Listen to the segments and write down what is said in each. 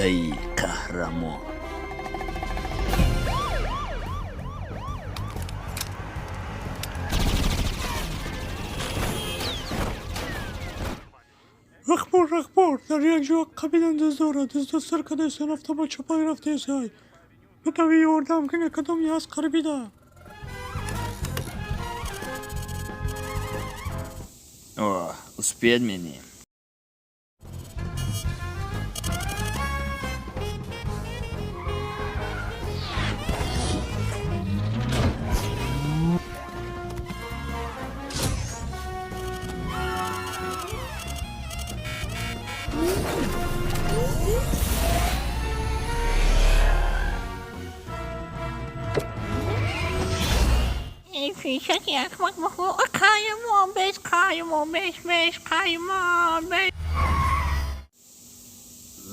ای قهرمان. اخبار در یک جا قبیلن دزد کده سه رفته با چپای رفته سای بتوی یاردم کنه کدام یه از قربی ده. Успеть меня. Fişek yakmak mı? Kayımon beş, kayımon beş, kayımon beş.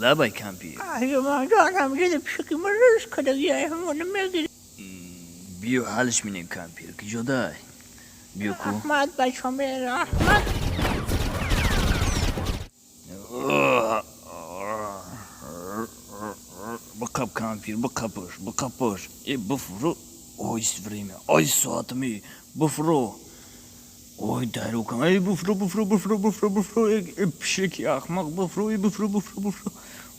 Labai kampir. Kayımon canım gidip şıkımırız kadar yayım onu mevdir. Biyo halish menem kampir ki joday. Biyo ku. Ahmet başım bir Ahmet. Бакап кампир, бакапыш. Буфру. Ой, время. Ой, сатми. Буфру. Ой, дай рукам. Буфру. Пшики ахмак, буфру.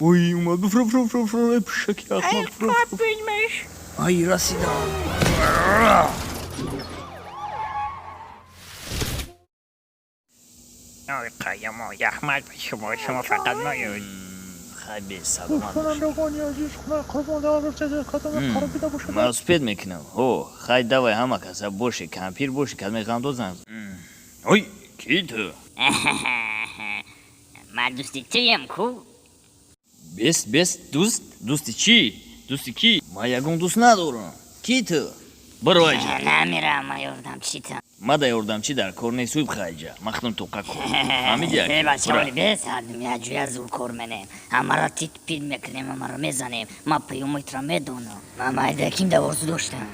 Ой, ума, буфру. Пшики ахмак, Kalp bilmiş. Ay, Rasida. Ay kayımon Ahmet başım fakat ne Хабе саломат. کنندگان عزیز خونه قربان دار رفته کدام قربی ده باشه. من успеть میکنم. خای давай همه کسا باشه کمپیر باشه که میخوام دوزن. اوی کی تو؟ من دوستی تویم کو؟ بس دوستی چی؟ دوستی کی؟ ما یکون دوست ندارم. کی تو؟ برو آجا. نمیرم ما یردم چی تا؟ ما دا یردم چی در کورنی سویب خایجا. مختم توقع کن. فهمیدی اکی؟ بچه ولی بسردم یه جوی از اون کور منیم. همه را تیت پیل میکنیم همه را میزنیم. ما پیومیت را میدونم. ما مایده کیم ده ورزو داشتم.